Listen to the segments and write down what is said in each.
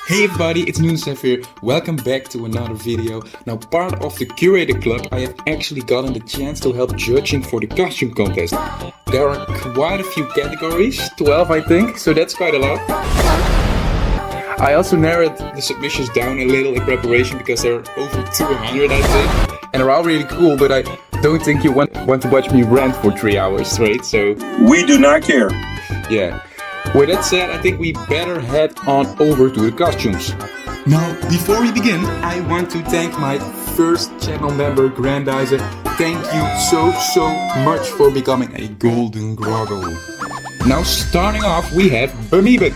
Hey everybody, it's NunuSev here. Welcome back to another video. Now, part of the Curator club, I have actually gotten the chance to help judging for the costume contest. There are quite a few categories, 12 I think, so that's quite a lot. I also narrowed the submissions down a little in preparation because there are over 200 I think. And they're all really cool, but I don't think you want to watch me rant for 3 hours straight, so... We do not care. Yeah. With that said, I think we better head on over to the costumes. Now, before we begin, I want to thank my first channel member, Grandizer. Thank you so much for becoming a golden groggle. Now, starting off, we have Bamibit.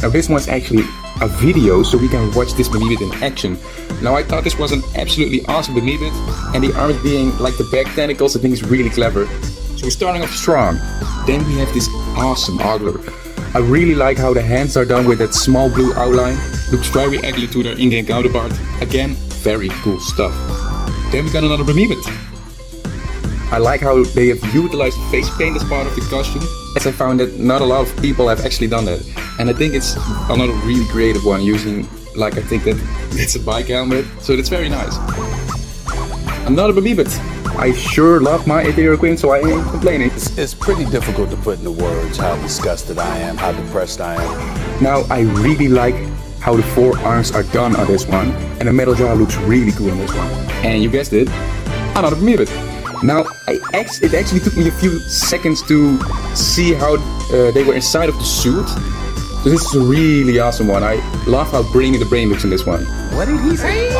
Now, this one's actually a video, so we can watch this Bamibit in action. Now, I thought this was an absolutely awesome Bamibit, and the art being like the back tentacles, I think is really clever. So we're starting off strong. Then we have this awesome Ogler. I really like how the hands are done with that small blue outline. Looks very ugly to their in-game counterpart. Again, very cool stuff. Then we got another Bamibit. I like how they have utilized face paint as part of the costume, as I found that not a lot of people have actually done that. And I think it's another really creative one using, like I think that's a bike helmet, so that's very nice. Another Bamibit. I sure love my Ethereal queen, so I ain't complaining. It's pretty difficult to put into words how disgusted I am, how depressed I am. Now, I really like how the four arms are done on this one, and the metal jaw looks really cool on this one. And you guessed it, another Bamibit. Now, it actually took me a few seconds to see how they were inside of the suit. So this is a really awesome one. I love how brainy the brain looks in this one. What did he say?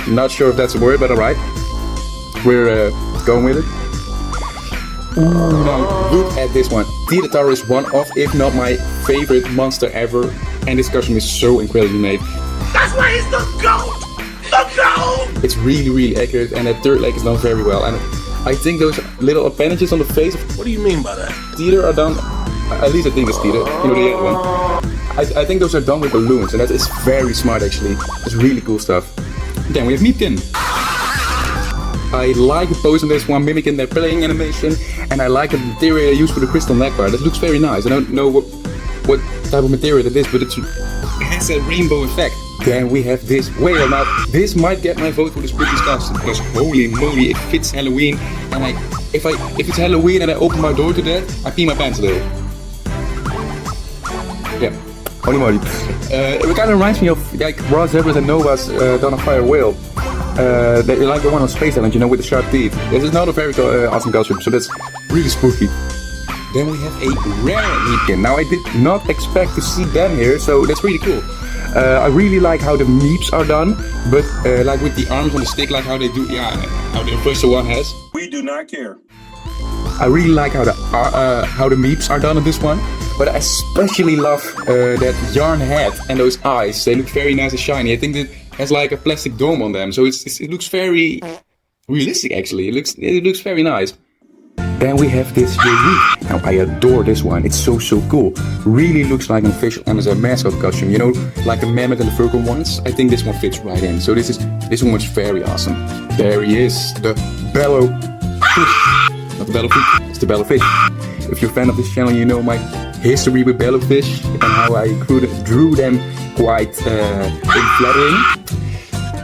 Not sure if that's a word, but alright. We're going with it. Ooh, now look at this one. Curator is one of, if not my favorite monster ever. And this costume is so incredibly made. That's why he's the GOAT! The GOAT! It's really accurate, and that third leg is done very well. And I think those little appendages on the face of What do you mean by that? Curator are done, at least I think it's Curator, you know, the other one. I think those are done with balloons, and that is very smart actually. It's really cool stuff. Then we have Meepkin. I like the pose on this one, mimicking their playing animation, and I like the material used for the crystal neckbar. That looks very nice. I don't know what type of material it is, but it has a rainbow effect. Then we have this whale. Now, this might get my vote for the spooky costume, because holy moly, it fits Halloween. And if it's Halloween and I open my door to that, I pee my pants a little. Yeah, holy moly. It kind of reminds me of like raw zebras and novas done on fire whale. They like the one on Space Island, you know, with the sharp teeth. This is not a very awesome costume, so that's really spooky. Then we have a rare Meepkin. Now, I did not expect to see them here, so that's really cool. I really like how the meeps are done, but like with the arms on the stick, like how they do, yeah, how the official one has. We do not care. I really like how the meeps are done on this one, but I especially love that yarn head and those eyes. They look very nice and shiny. I think that has like a plastic dome on them, so it looks very realistic actually. It looks very nice. Then we have this Yuri. Now I adore this one. It's so cool. Really looks like an official Amazon mascot costume. You know, like the mammoth and the Virgo ones. I think this one fits right in. So this one was very awesome. There he is, the bellow fish. Not the bellowfish, it's the bellowfish. If you're a fan of this channel, you know my history with bellowfish and how I drew them quite flattering.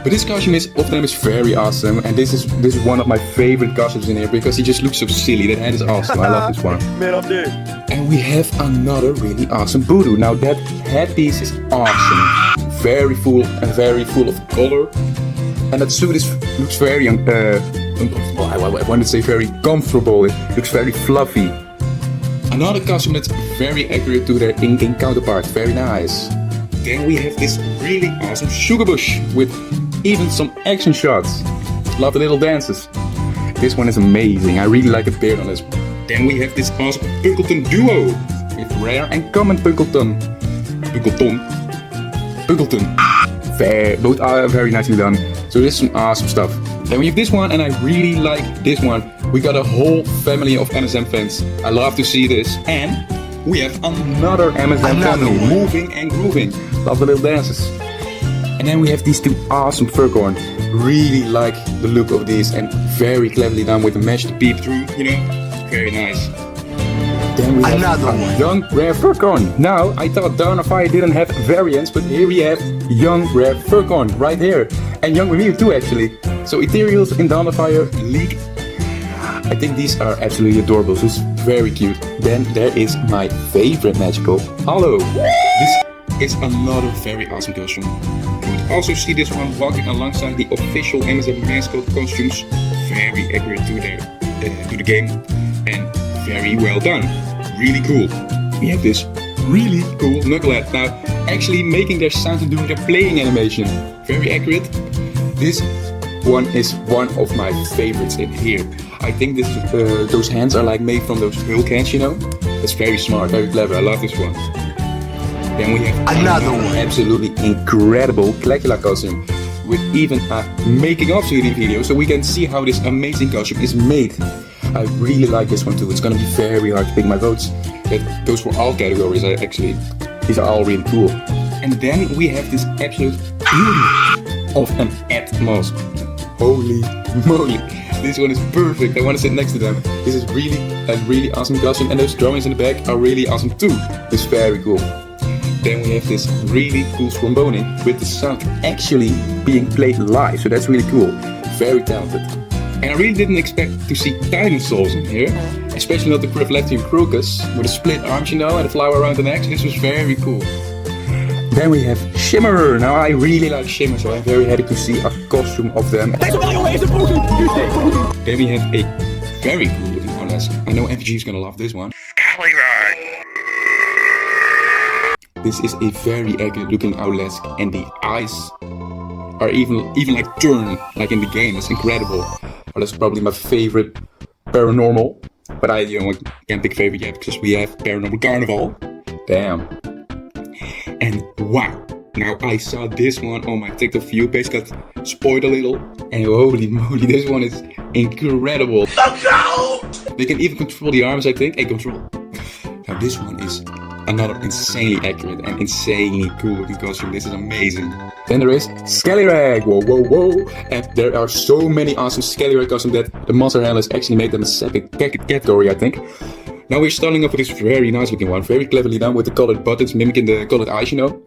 But this costume of them is very awesome, and this is one of my favorite costumes in here because he just looks so silly. That head is awesome. I love this one. Man, I'm dead. And we have another really awesome voodoo. Now that headpiece is awesome, very full of color, and that suit looks very I wanted to say very comfortable. It looks very fluffy. Another costume that's very accurate to their in-game counterpart. Very nice. Then we have this really awesome Sugar Bush with even some action shots. Love the little dances. This one is amazing. I really like the beard on this. Then we have this awesome Punkleton duo with rare and common Punkleton. Both are very nicely done. So this is some awesome stuff. Then we have this one, and I really like this one. We got a whole family of MSM fans. I love to see this. And we have another MSM family, moving and grooving. Love the little dances. And then we have these two awesome Furcorn. Really like the look of these, and very cleverly done with the mesh to peep through, you know. Very nice. Then we have Another a one. young rare Furcon. Now, I thought Dawn of Fire didn't have variants, but here we have young rare Furcon right here. And young Mew too, actually. So Ethereals in Dawn of Fire League. I think these are absolutely adorable, so it's very cute. Then there is my favorite magical, Hollow. This is another very awesome costume. You would also see this one walking alongside the official Amazon mascot costumes. Very accurate to the game and very well done. Really cool. We have this really cool Knucklehead. Now, actually making their sound and doing their playing animation. Very accurate. This one is one of my favorites in here. I think this those hands are like made from those Hulk hands, you know? That's very smart, very clever. I love this one. Then we have Another one. Absolutely incredible Caligula costume with even a making of video, so we can see how this amazing costume is made. I really like this one too. It's gonna be very hard to pick my votes. That goes for all categories. These are all really cool. And then we have this absolute beauty of an Atmos. Holy moly! This one is perfect. I want to sit next to them. This is really a really awesome costume, and those drawings in the back are really awesome too. It's very cool. Then we have this really cool trombone with the sound actually being played live, so that's really cool. Very talented. And I really didn't expect to see TitanSoul in here, especially not the Creflectium Crocus with the split arms, you know, and the flower around the neck. So this was very cool. Then we have Shimmer. Now I really like Shimmer, so I'm very happy to see a costume of them. Then we have a very cool looking Audacity. I know MVG is gonna love this one. This is a very accurate looking Owlesk, and the eyes are even like turn like in the game. It's incredible. Well, that's probably my favorite Paironormal, but I can't pick favorite yet because we have Paironormal Carnival. Damn. And wow, now I saw this one on my TikTok view page, got spoiled a little, and holy moly, this one is incredible. They can even control the arms, I think. Hey, control. Now this one is another insanely accurate and insanely cool looking costume. This is amazing. Then there is Skellyrag. Whoa, whoa, whoa. And there are so many awesome Skellyrag costumes that the Monster Handlers actually made them a second category, I think. Now we're starting off with this very nice looking one. Very cleverly done with the colored buttons mimicking the colored eyes, you know.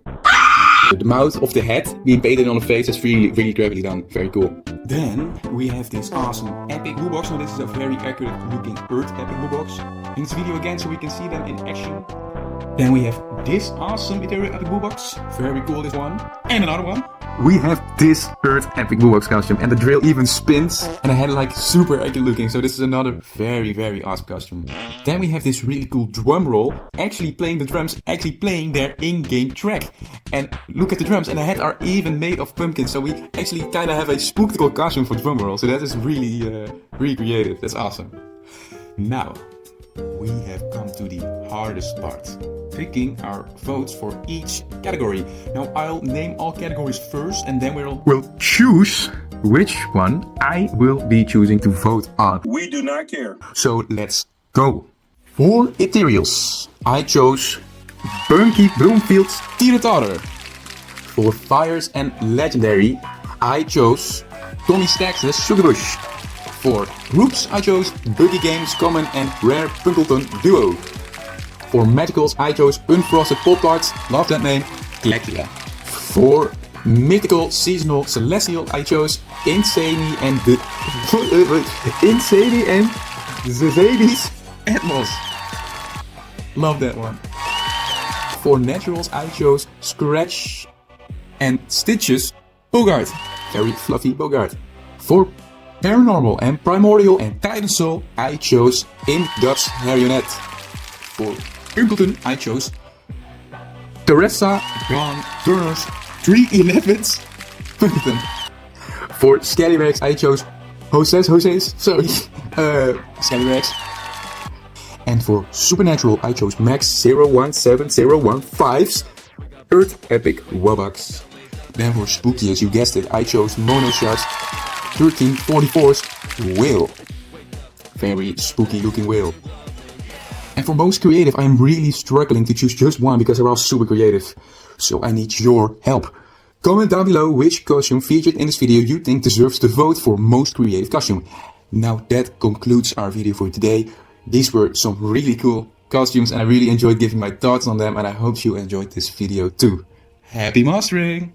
The mouth of the head being painted on the face. That's really, really cleverly done. Very cool. Then we have this awesome Epic Woo Box. Now this is a very accurate looking Earth Epic Woo Box. In this video again, so we can see them in action. Then we have this awesome Ethereal Epic Woo Box. Very cool, this one. And another one. We have this Earth Epic Woo Box costume, and the drill even spins. And I had like super accurate looking, so this is another very, very awesome costume. Then we have this really cool drum roll, actually playing the drums, actually playing their in-game track. And look at the drums, and the head are even made of pumpkins, so we actually kind of have a Spooktacle costume for drum roll. So that is really, really creative. That's awesome. Now, we have come to the hardest part. Picking our votes for each category. Now I'll name all categories first, and then we'll choose which one I will be choosing to vote on. We do not care. So let's go. For Ethereals, I chose Bunky Broomfield's Curator. For Fires and Legendary, I chose Tommy Stacks' Sugarbush. For Groups, I chose Buggy Games Common and Rare Punkleton Duo. For Magicals, I chose Unfrosted Pop-Tarts, love that name, Caligula. For Mythical Seasonal Celestial, I chose Insane and Zazades Atmos. Love that one. For Naturals, I chose Scratch and Stitches Bogart. Very fluffy Bogart. For Paranormal and Primordial and TitanSoul, I chose In-Dubs Marionette. For Pimpleton, I chose Teresa Gone Turners 311's Pimpleton. For Scallywags, I chose Scallywags. And for Supernatural, I chose Max 017015's Earth Epic Wobbucks. Then for Spooky, as you guessed it, I chose Monoshar's 1344's Whale. Very spooky looking whale. And for most creative, I am really struggling to choose just one because they're all super creative. So I need your help. Comment down below which costume featured in this video you think deserves the vote for most creative costume. Now that concludes our video for today. These were some really cool costumes, and I really enjoyed giving my thoughts on them, and I hope you enjoyed this video too. Happy mastering!